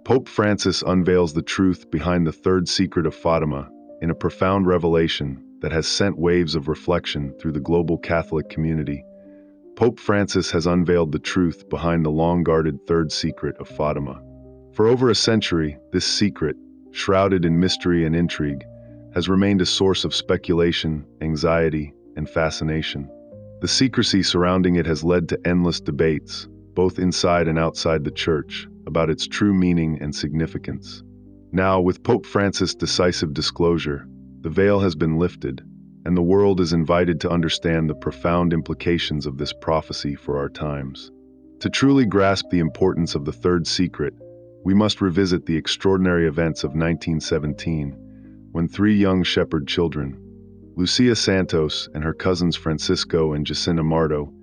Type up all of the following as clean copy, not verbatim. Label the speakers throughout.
Speaker 1: Pope Francis unveils the truth behind the third secret of Fatima in a profound revelation that has sent waves of reflection through the global Catholic community. Pope Francis has unveiled the truth behind the long-guarded third secret of Fatima. For over a century, this secret, shrouded in mystery and intrigue, has remained a source of speculation, anxiety, and fascination. The secrecy surrounding it has led to endless debates, both inside and outside the Church, about its true meaning and significance. Now, with Pope Francis' decisive disclosure, the veil has been lifted, and the world is invited to understand the profound implications of this prophecy for our times. To truly grasp the importance of the third secret, we must revisit the extraordinary events of 1917, when three young shepherd children, Lucia Santos and her cousins Francisco and Jacinta Marto,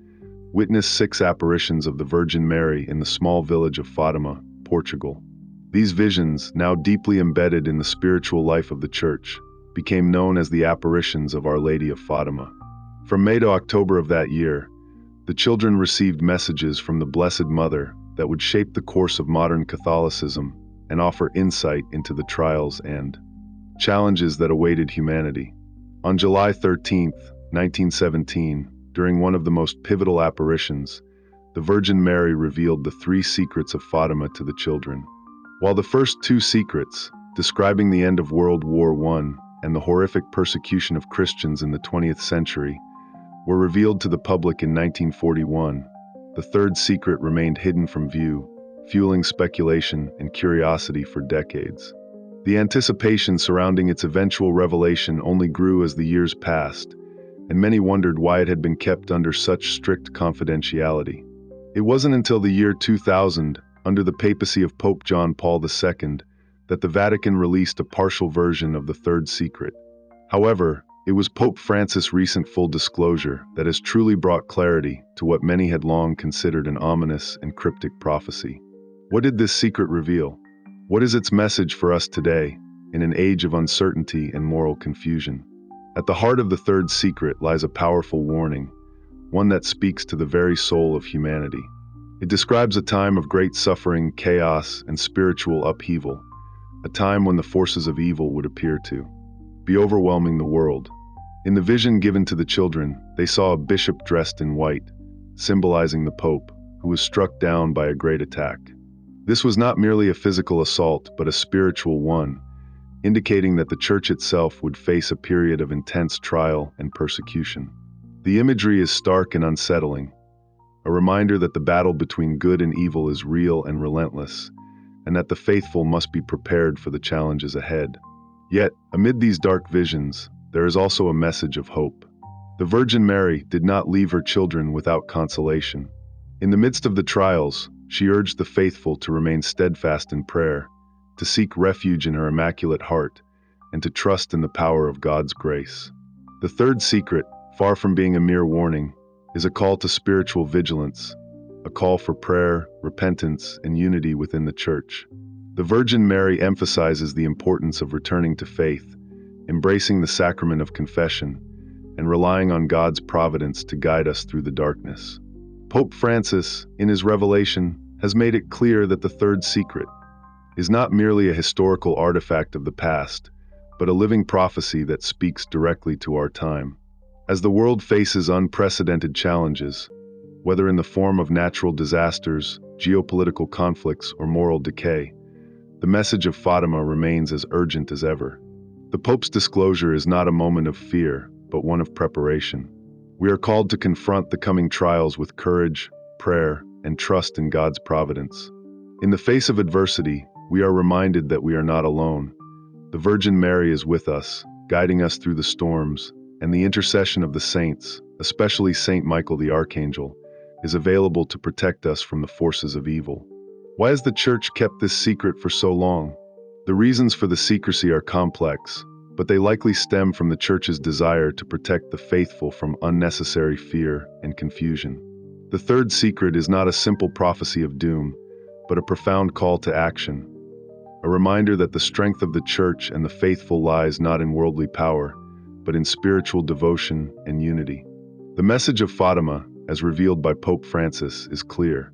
Speaker 1: witnessed 6 apparitions of the Virgin Mary in the small village of Fatima, Portugal. These visions, now deeply embedded in the spiritual life of the Church, became known as the apparitions of Our Lady of Fatima. From May to October of that year, the children received messages from the Blessed Mother that would shape the course of modern Catholicism and offer insight into the trials and challenges that awaited humanity. On July 13, 1917, during one of the most pivotal apparitions, the Virgin Mary revealed the 3 secrets of Fatima to the children. While the first 2 secrets, describing the end of World War I and the horrific persecution of Christians in the 20th century, were revealed to the public in 1941, the third secret remained hidden from view, fueling speculation and curiosity for decades. The anticipation surrounding its eventual revelation only grew as the years passed, and many wondered why it had been kept under such strict confidentiality. It wasn't until the year 2000, under the papacy of Pope John Paul II, that the Vatican released a partial version of the third secret. However, it was Pope Francis' recent full disclosure that has truly brought clarity to what many had long considered an ominous and cryptic prophecy. What did this secret reveal? What is its message for us today, in an age of uncertainty and moral confusion? At the heart of the third secret lies a powerful warning, one that speaks to the very soul of humanity. It describes a time of great suffering, chaos, and spiritual upheaval, a time when the forces of evil would appear to be overwhelming the world. In the vision given to the children, they saw a bishop dressed in white, symbolizing the Pope, who was struck down by a great attack. This was not merely a physical assault, but a spiritual one, indicating that the Church itself would face a period of intense trial and persecution. The imagery is stark and unsettling, a reminder that the battle between good and evil is real and relentless, and that the faithful must be prepared for the challenges ahead. Yet, amid these dark visions, there is also a message of hope. The Virgin Mary did not leave her children without consolation. In the midst of the trials, she urged the faithful to remain steadfast in prayer, to seek refuge in her Immaculate Heart, and to trust in the power of God's grace. The third secret, far from being a mere warning, is a call to spiritual vigilance, a call for prayer, repentance, and unity within the Church. The Virgin Mary emphasizes the importance of returning to faith, embracing the sacrament of confession, and relying on God's providence to guide us through the darkness. Pope Francis, in his revelation, has made it clear that the third secret is not merely a historical artifact of the past, but a living prophecy that speaks directly to our time. As the world faces unprecedented challenges, whether in the form of natural disasters, geopolitical conflicts, or moral decay, the message of Fatima remains as urgent as ever. The Pope's disclosure is not a moment of fear, but one of preparation. We are called to confront the coming trials with courage, prayer, and trust in God's providence. In the face of adversity, we are reminded that we are not alone. The Virgin Mary is with us, guiding us through the storms, and the intercession of the saints, especially Saint Michael the Archangel, is available to protect us from the forces of evil. Why has the Church kept this secret for so long? The reasons for the secrecy are complex, but they likely stem from the Church's desire to protect the faithful from unnecessary fear and confusion. The third secret is not a simple prophecy of doom, but a profound call to action, a reminder that the strength of the Church and the faithful lies not in worldly power, but in spiritual devotion and unity. The message of Fatima, as revealed by Pope Francis, is clear.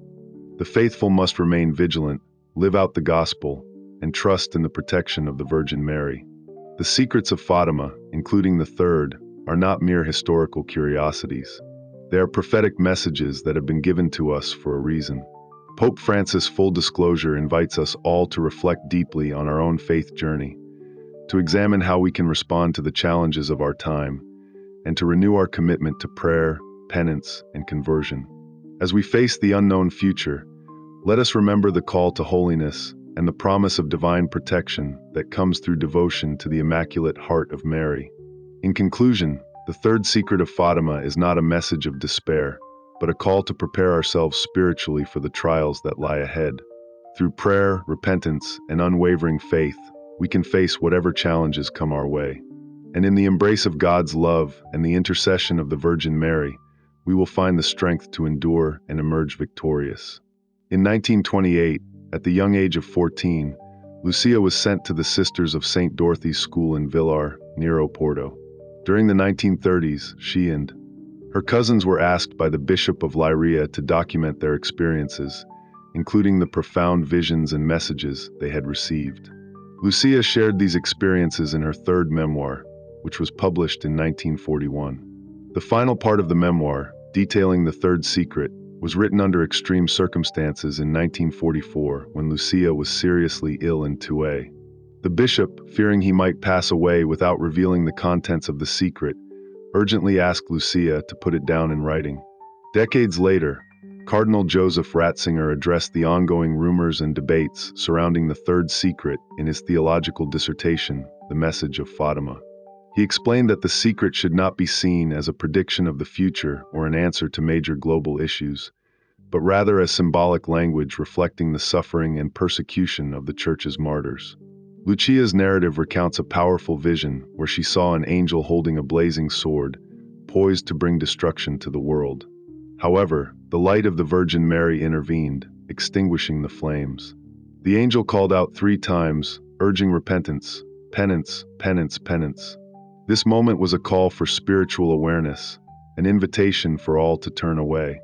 Speaker 1: The faithful must remain vigilant, live out the gospel, and trust in the protection of the Virgin Mary. The secrets of Fatima, including the third, are not mere historical curiosities. They are prophetic messages that have been given to us for a reason. Pope Francis' full disclosure invites us all to reflect deeply on our own faith journey, to examine how we can respond to the challenges of our time, and to renew our commitment to prayer, penance, and conversion. As we face the unknown future, let us remember the call to holiness and the promise of divine protection that comes through devotion to the Immaculate Heart of Mary. In conclusion, the third secret of Fatima is not a message of despair, but a call to prepare ourselves spiritually for the trials that lie ahead. Through prayer, repentance, and unwavering faith, we can face whatever challenges come our way. And in the embrace of God's love and the intercession of the Virgin Mary, we will find the strength to endure and emerge victorious. In 1928, at the young age of 14, Lucia was sent to the Sisters of St. Dorothy's School in Villar, near Oporto. During the 1930s, she and her cousins were asked by the Bishop of Leiria to document their experiences, including the profound visions and messages they had received. Lucia shared these experiences in her third memoir, which was published in 1941. The final part of the memoir, detailing the third secret, was written under extreme circumstances in 1944 when Lucia was seriously ill in Tué. The bishop, fearing he might pass away without revealing the contents of the secret, urgently asked Lucia to put it down in writing. Decades later, Cardinal Joseph Ratzinger addressed the ongoing rumors and debates surrounding the third secret in his theological dissertation, The Message of Fatima. He explained that the secret should not be seen as a prediction of the future or an answer to major global issues, but rather as symbolic language reflecting the suffering and persecution of the Church's martyrs. Lucia's narrative recounts a powerful vision where she saw an angel holding a blazing sword, poised to bring destruction to the world. However, the light of the Virgin Mary intervened, extinguishing the flames. The angel called out 3 times, urging repentance, penance, penance, penance. This moment was a call for spiritual awareness, an invitation for all to turn away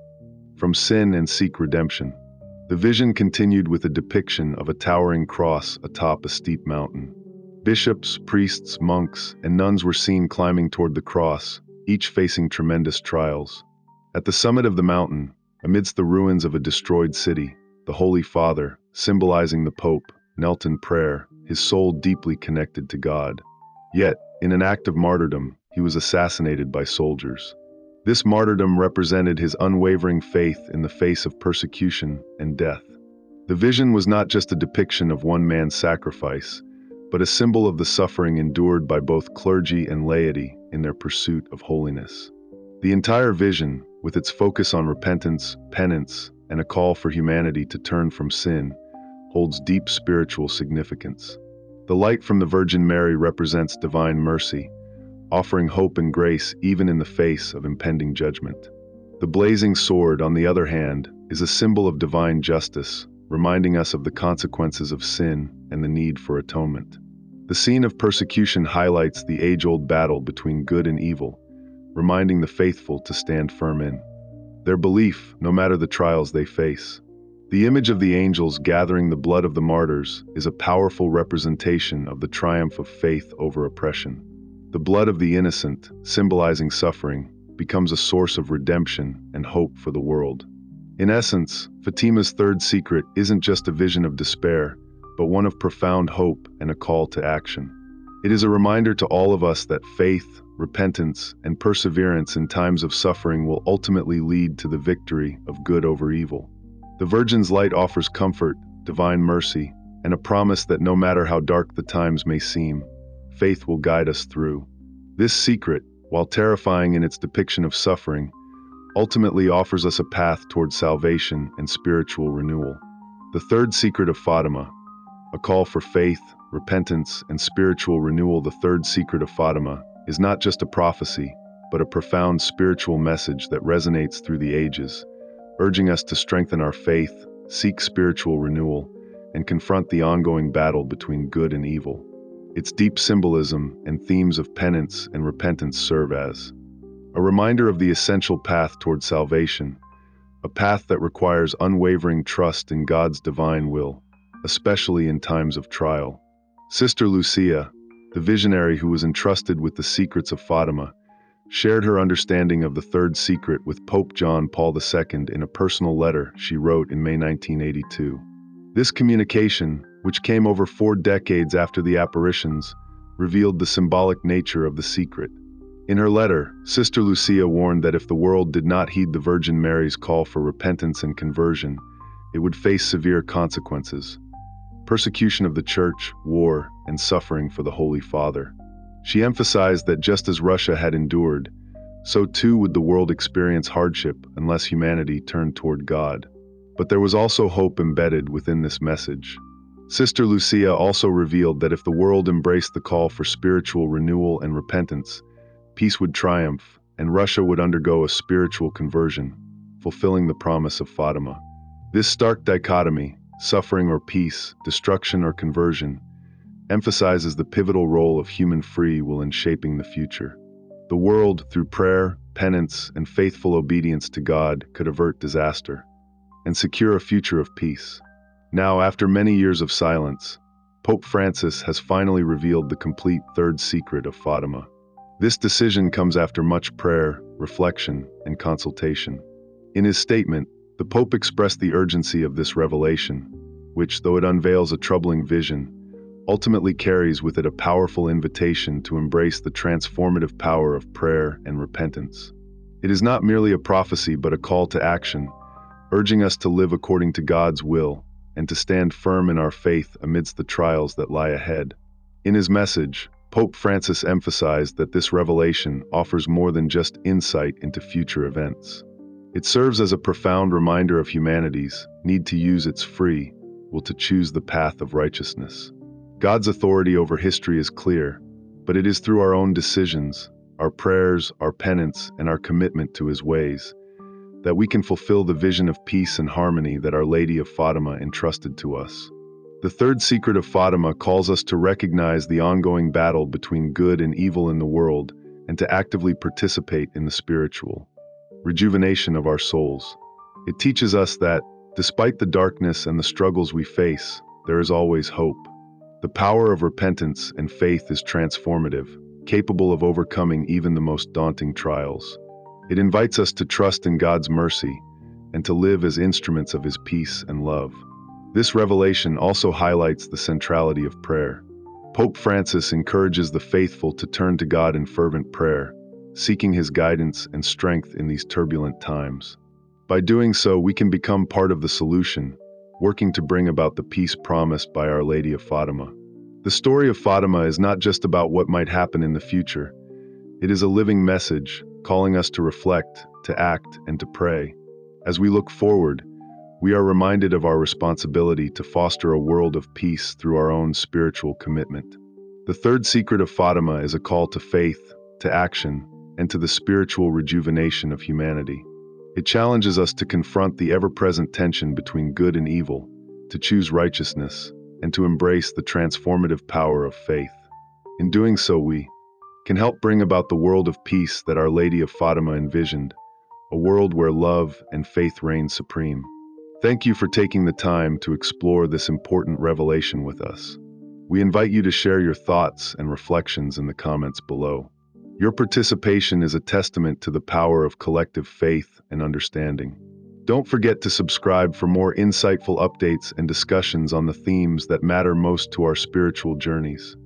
Speaker 1: from sin and seek redemption. The vision continued with a depiction of a towering cross atop a steep mountain. Bishops, priests, monks, and nuns were seen climbing toward the cross, each facing tremendous trials. At the summit of the mountain, amidst the ruins of a destroyed city, the Holy Father, symbolizing the Pope, knelt in prayer, his soul deeply connected to God. Yet, in an act of martyrdom, he was assassinated by soldiers. This martyrdom represented his unwavering faith in the face of persecution and death. The vision was not just a depiction of one man's sacrifice, but a symbol of the suffering endured by both clergy and laity in their pursuit of holiness. The entire vision, with its focus on repentance, penance, and a call for humanity to turn from sin, holds deep spiritual significance. The light from the Virgin Mary represents divine mercy, offering hope and grace even in the face of impending judgment. The blazing sword, on the other hand, is a symbol of divine justice, reminding us of the consequences of sin and the need for atonement. The scene of persecution highlights the age-old battle between good and evil, reminding the faithful to stand firm in their belief, no matter the trials they face. The image of the angels gathering the blood of the martyrs is a powerful representation of the triumph of faith over oppression. The blood of the innocent, symbolizing suffering, becomes a source of redemption and hope for the world. In essence, Fatima's third secret isn't just a vision of despair, but one of profound hope and a call to action. It is a reminder to all of us that faith, repentance, and perseverance in times of suffering will ultimately lead to the victory of good over evil. The Virgin's light offers comfort, divine mercy, and a promise that no matter how dark the times may seem, faith will guide us through. This secret, while terrifying in its depiction of suffering, ultimately offers us a path toward salvation and spiritual renewal. The third secret of Fatima, a call for faith, repentance, and spiritual renewal. The third secret of Fatima is not just a prophecy, but a profound spiritual message that resonates through the ages, urging us to strengthen our faith, seek spiritual renewal, and confront the ongoing battle between good and evil. Its deep symbolism and themes of penance and repentance serve as a reminder of the essential path toward salvation, a path that requires unwavering trust in God's divine will. especially in times of trial. Sister Lucia, the visionary who was entrusted with the secrets of Fatima, shared her understanding of the third secret with Pope John Paul II in a personal letter she wrote in May 1982. This communication, which came over 4 decades after the apparitions, revealed the symbolic nature of the secret. In her letter, Sister Lucia warned that if the world did not heed the Virgin Mary's call for repentance and conversion, it would face severe consequences: persecution of the Church, war, and suffering for the Holy Father. She emphasized that just as Russia had endured, so too would the world experience hardship unless humanity turned toward God. But there was also hope embedded within this message. Sister Lucia also revealed that if the world embraced the call for spiritual renewal and repentance, peace would triumph, and Russia would undergo a spiritual conversion, fulfilling the promise of Fatima. This stark dichotomy, suffering or peace, destruction or conversion, emphasizes the pivotal role of human free will in shaping the future. The world, through prayer, penance, and faithful obedience to God, could avert disaster and secure a future of peace. Now, after many years of silence, Pope Francis has finally revealed the complete third secret of Fatima. This decision comes after much prayer, reflection, and consultation. In his statement, the Pope expressed the urgency of this revelation, which, though it unveils a troubling vision, ultimately carries with it a powerful invitation to embrace the transformative power of prayer and repentance. It is not merely a prophecy but a call to action, urging us to live according to God's will and to stand firm in our faith amidst the trials that lie ahead. In his message, Pope Francis emphasized that this revelation offers more than just insight into future events. It serves as a profound reminder of humanity's need to use its free will to choose the path of righteousness. God's authority over history is clear, but it is through our own decisions, our prayers, our penance, and our commitment to His ways that we can fulfill the vision of peace and harmony that Our Lady of Fatima entrusted to us. The third secret of Fatima calls us to recognize the ongoing battle between good and evil in the world and to actively participate in the spiritual rejuvenation of our souls. It teaches us that, despite the darkness and the struggles we face, there is always hope. The power of repentance and faith is transformative, capable of overcoming even the most daunting trials. It invites us to trust in God's mercy and to live as instruments of His peace and love. This revelation also highlights the centrality of prayer. Pope Francis encourages the faithful to turn to God in fervent prayer, seeking His guidance and strength in these turbulent times. By doing so, we can become part of the solution, working to bring about the peace promised by Our Lady of Fatima. The story of Fatima is not just about what might happen in the future. It is a living message, calling us to reflect, to act, and to pray. As we look forward, we are reminded of our responsibility to foster a world of peace through our own spiritual commitment. The third secret of Fatima is a call to faith, to action, and to the spiritual rejuvenation of humanity. It challenges us to confront the ever-present tension between good and evil, to choose righteousness, and to embrace the transformative power of faith. In doing so, we can help bring about the world of peace that Our Lady of Fatima envisioned, a world where love and faith reign supreme. Thank you for taking the time to explore this important revelation with us. We invite you to share your thoughts and reflections in the comments below. Your participation is a testament to the power of collective faith and understanding. Don't forget to subscribe for more insightful updates and discussions on the themes that matter most to our spiritual journeys.